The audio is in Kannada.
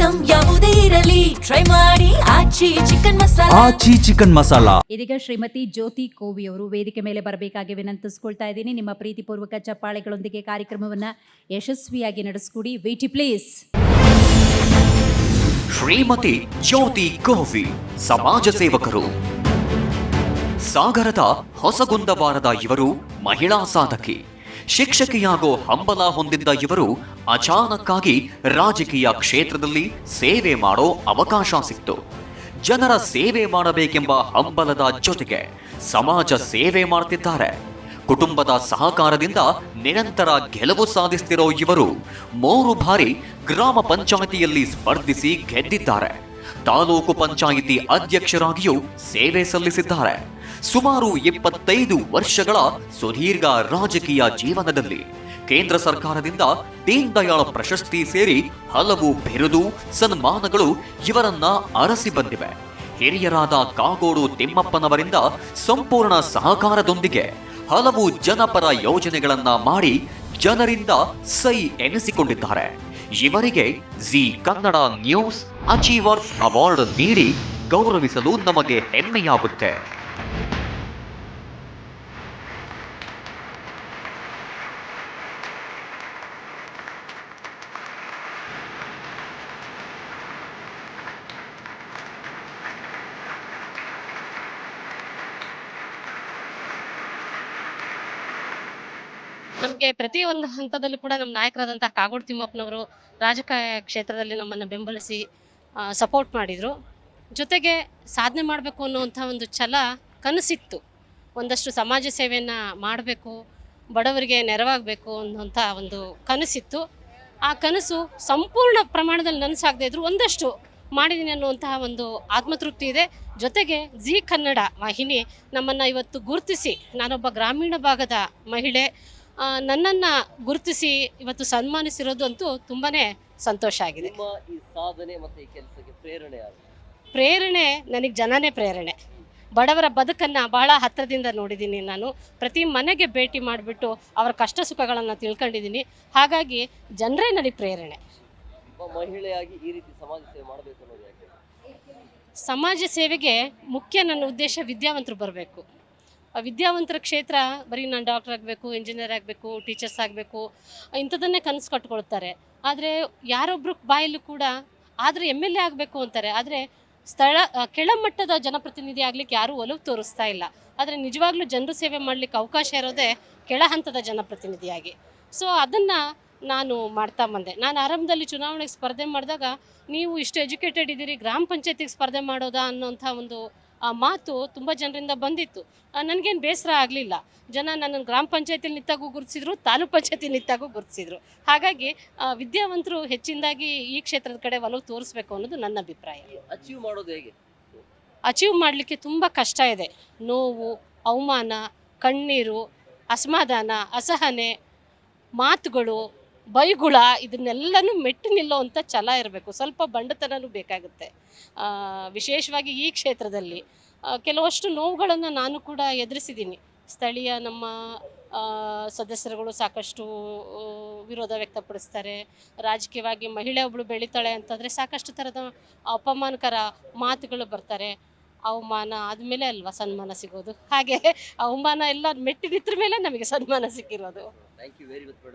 ಐಟಂ ಯಾವುದೇ ಇರಲಿ ಟ್ರೈ ಮಾಡಿ ಆಚಿ ಚಿಕನ್ ಮಸಾಲಾ. ಇದೀಗ ಶ್ರೀಮತಿ ಜ್ಯೋತಿ ಕೋವಿ ಅವರು ವೇದಿಕೆ ಮೇಲೆ ಬರಬೇಕಾಗಿ ವಿನಂತಿಸ್ಕೊಳ್ತಾ ಇದ್ದೀನಿ. ನಿಮ್ಮ ಪ್ರೀತಿಪೂರ್ವಕ ಚಪ್ಪಾಳೆಗಳೊಂದಿಗೆ ಕಾರ್ಯಕ್ರಮವನ್ನ ಯಶಸ್ವಿಯಾಗಿ ನಡೆಸಿಕೊಡಿ. ವೇಟಿ ಪ್ಲೀಸ್. ಶ್ರೀಮತಿ ಜ್ಯೋತಿ ಕೋವಿ ಸಮಾಜ ಸೇವಕರು. ಸಾಗರದ ಹೊಸಗುಂದವಾರದ ಇವರು ಮಹಿಳಾ ಸಾಧಕಿ. ಶಿಕ್ಷಕಿಯಾಗೋ ಹಂಬಲ ಹೊಂದಿದ್ದ ಇವರು ಅಚಾನಕ್ಕಾಗಿ ರಾಜಕೀಯ ಕ್ಷೇತ್ರದಲ್ಲಿ ಸೇವೆ ಮಾಡೋ ಅವಕಾಶ ಸಿಕ್ತು. ಜನರ ಸೇವೆ ಮಾಡಬೇಕೆಂಬ ಹಂಬಲದ ಜೊತೆಗೆ ಸಮಾಜ ಸೇವೆ ಮಾಡ್ತಿದ್ದಾರೆ. ಕುಟುಂಬದ ಸಹಕಾರದಿಂದ ನಿರಂತರ ಗೆಲುವು ಸಾಧಿಸುತ್ತಿರೋ ಇವರು 3 ಬಾರಿ ಗ್ರಾಮ ಪಂಚಾಯಿತಿಯಲ್ಲಿ ಸ್ಪರ್ಧಿಸಿ ಗೆದ್ದಿದ್ದಾರೆ. ತಾಲೂಕು ಪಂಚಾಯಿತಿ ಅಧ್ಯಕ್ಷರಾಗಿಯೂ ಸೇವೆ ಸಲ್ಲಿಸಿದ್ದಾರೆ. ಸುಮಾರು 25 ವರ್ಷಗಳ ಸುದೀರ್ಘ ರಾಜಕೀಯ ಜೀವನದಲ್ಲಿ ಕೇಂದ್ರ ಸರ್ಕಾರದಿಂದ ದೀನ್ ದಯಾಳ್ ಪ್ರಶಸ್ತಿ ಸೇರಿ ಹಲವು ಬಿರುದು ಸನ್ಮಾನಗಳು ಇವರನ್ನ ಅರಸಿ ಬಂದಿವೆ. ಹಿರಿಯರಾದ ಕಾಗೋಡು ತಿಮ್ಮಪ್ಪನವರಿಂದ ಸಂಪೂರ್ಣ ಸಹಕಾರದೊಂದಿಗೆ ಹಲವು ಜನಪರ ಯೋಜನೆಗಳನ್ನ ಮಾಡಿ ಜನರಿಂದ ಸೈ ಎನಿಸಿಕೊಂಡಿದ್ದಾರೆ. ಇವರಿಗೆ G Kannada news achievers award ನೀಡಿ ಗೌರವಿಸಲು ನಮಗೆ ಹೆಮ್ಮೆಯಾಗುತ್ತೆ. ನಮಗೆ ಪ್ರತಿಯೊಂದು ಹಂತದಲ್ಲೂ ಕೂಡ ನಮ್ಮ ನಾಯಕರಾದಂತಹ ಕಾಗೋಡು ತಿಮ್ಮಪ್ಪನವರು ರಾಜಕೀಯ ಕ್ಷೇತ್ರದಲ್ಲಿ ನಮ್ಮನ್ನು ಬೆಂಬಲಿಸಿ ಸಪೋರ್ಟ್ ಮಾಡಿದರು. ಜೊತೆಗೆ ಸಾಧನೆ ಮಾಡಬೇಕು ಅನ್ನುವಂಥ ಒಂದು ಛಲ ಕನಸಿತ್ತು. ಒಂದಷ್ಟು ಸಮಾಜ ಸೇವೆಯನ್ನು ಮಾಡಬೇಕು, ಬಡವರಿಗೆ ನೆರವಾಗಬೇಕು ಅನ್ನುವಂಥ ಒಂದು ಕನಸಿತ್ತು. ಆ ಕನಸು ಸಂಪೂರ್ಣ ಪ್ರಮಾಣದಲ್ಲಿ ನನಸಾಗದೇ ಇದ್ದರೂ ಒಂದಷ್ಟು ಮಾಡಿದ್ದೀನಿ ಅನ್ನುವಂತಹ ಒಂದು ಆತ್ಮತೃಪ್ತಿ ಇದೆ. ಜೊತೆಗೆ ಜಿ ಕನ್ನಡ ವಾಹಿನಿ ನಮ್ಮನ್ನು ಇವತ್ತು ಗುರುತಿಸಿ, ನಾನೊಬ್ಬ ಗ್ರಾಮೀಣ ಭಾಗದ ಮಹಿಳೆ, ನನ್ನನ್ನು ಗುರುತಿಸಿ ಇವತ್ತು ಸನ್ಮಾನಿಸಿರೋದು ಅಂತೂ ತುಂಬಾ ಸಂತೋಷ ಆಗಿದೆ. ಈ ಸಾಧನೆ ಮತ್ತು ಈ ಕೆಲಸಕ್ಕೆ ಪ್ರೇರಣೆ ನನಗೆ ಜನನೇ ಪ್ರೇರಣೆ. ಬಡವರ ಬದುಕನ್ನು ಬಹಳ ಹತ್ತಿರದಿಂದ ನೋಡಿದ್ದೀನಿ. ನಾನು ಪ್ರತಿ ಮನೆಗೆ ಭೇಟಿ ಮಾಡಿಬಿಟ್ಟು ಅವರ ಕಷ್ಟ ಸುಖಗಳನ್ನು ತಿಳ್ಕೊಂಡಿದ್ದೀನಿ. ಹಾಗಾಗಿ ಜನರೇ ನನಗೆ ಪ್ರೇರಣೆ. ಮಹಿಳೆಯಾಗಿ ಈ ರೀತಿ ಸಮಾಜ ಸೇವೆ ಮಾಡಬೇಕು ಅನ್ನೋದು ಯಾಕೆ? ಸಮಾಜ ಸೇವೆಗೆ ಮುಖ್ಯ ನನ್ನ ಉದ್ದೇಶ ವಿದ್ಯಾವಂತರು ಬರಬೇಕು. ವಿದ್ಯಾವಂತರ ಕ್ಷೇತ್ರ ಬರೀ ನಾನು ಡಾಕ್ಟರ್ ಆಗಬೇಕು, ಇಂಜಿನಿಯರ್ ಆಗಬೇಕು, ಟೀಚರ್ಸ್ ಆಗಬೇಕು ಇಂಥದನ್ನೇ ಕನಸು ಕಟ್ಕೊಳ್ತಾರೆ. ಆದರೆ ಯಾರೊಬ್ಬರು ಬಾಯಲ್ಲೂ ಕೂಡ ಆದರೆ MLA ಆಗಬೇಕು ಅಂತಾರೆ. ಆದರೆ ಕೆಳಮಟ್ಟದ ಜನಪ್ರತಿನಿಧಿ ಆಗಲಿಕ್ಕೆ ಯಾರೂ ಒಲವು ತೋರಿಸ್ತಾ ಇಲ್ಲ. ಆದರೆ ನಿಜವಾಗ್ಲೂ ಜನರು ಸೇವೆ ಮಾಡಲಿಕ್ಕೆ ಅವಕಾಶ ಇರೋದೇ ಕೆಳ ಹಂತದ ಜನಪ್ರತಿನಿಧಿಯಾಗಿ. ಸೊ ಅದನ್ನು ನಾನು ಮಾಡ್ತಾ ಬಂದೆ. ನಾನು ಆರಂಭದಲ್ಲಿ ಚುನಾವಣೆಗೆ ಸ್ಪರ್ಧೆ ಮಾಡಿದಾಗ ನೀವು ಇಷ್ಟು ಎಜುಕೇಟೆಡ್ ಇದ್ದೀರಿ, ಗ್ರಾಮ ಪಂಚಾಯತಿಗೆ ಸ್ಪರ್ಧೆ ಮಾಡೋದಾ ಅನ್ನೋಂಥ ಒಂದು ಮಾತು ತುಂಬ ಜನರಿಂದ ಬಂದಿತ್ತು. ನನಗೇನು ಬೇಸರ ಆಗಲಿಲ್ಲ. ಜನ ನನ್ನನ್ನು ಗ್ರಾಮ ಪಂಚಾಯತಿಲಿ ನಿಂತಾಗೂ ಗುರುತಿಸಿದ್ರು, ತಾಲೂಕು ಪಂಚಾಯತಿ ನಿಂತಾಗೂ ಗುರುತಿಸಿದ್ರು. ಹಾಗಾಗಿ ವಿದ್ಯಾವಂತರು ಹೆಚ್ಚಿನದಾಗಿ ಈ ಕ್ಷೇತ್ರದ ಕಡೆ ಒಲವು ತೋರಿಸ್ಬೇಕು ಅನ್ನೋದು ನನ್ನ ಅಭಿಪ್ರಾಯ. ಅಚೀವ್ ಮಾಡೋದು ಹೇಗೆ? ಅಚೀವ್ ಮಾಡಲಿಕ್ಕೆ ತುಂಬ ಕಷ್ಟ ಇದೆ. ನೋವು, ಅವಮಾನ, ಕಣ್ಣೀರು, ಅಸಮಾಧಾನ, ಅಸಹನೆ, ಮಾತುಗಳು, ಬೈಗುಳ, ಇದನ್ನೆಲ್ಲನೂ ಮೆಟ್ಟು ನಿಲ್ಲೋವಂಥ ಛಲ ಇರಬೇಕು. ಸ್ವಲ್ಪ ಬಂಡತನೂ ಬೇಕಾಗುತ್ತೆ. ವಿಶೇಷವಾಗಿ ಈ ಕ್ಷೇತ್ರದಲ್ಲಿ ಕೆಲವಷ್ಟು ನೋವುಗಳನ್ನು ನಾನು ಕೂಡ ಎದುರಿಸಿದ್ದೀನಿ. ಸ್ಥಳೀಯ ನಮ್ಮ ಸದಸ್ಯರುಗಳು ಸಾಕಷ್ಟು ವಿರೋಧ ವ್ಯಕ್ತಪಡಿಸ್ತಾರೆ. ರಾಜಕೀಯವಾಗಿ ಮಹಿಳೆ ಒಬ್ಬಳು ಬೆಳೀತಾಳೆ ಅಂತಂದರೆ ಸಾಕಷ್ಟು ಥರದ ಅಪಮಾನಕರ ಮಾತುಗಳು ಬರ್ತಾರೆ. ಅವಮಾನ ಆದಮೇಲೆ ಅಲ್ವಾ ಸನ್ಮಾನ ಸಿಗೋದು. ಹಾಗೆ ಅವಮಾನ ಎಲ್ಲ ಮೆಟ್ಟಿ ನಿಂತ್ರ ಮೇಲೆ ನಮಗೆ ಸನ್ಮಾನ ಸಿಕ್ಕಿರೋದು. Thank you very much.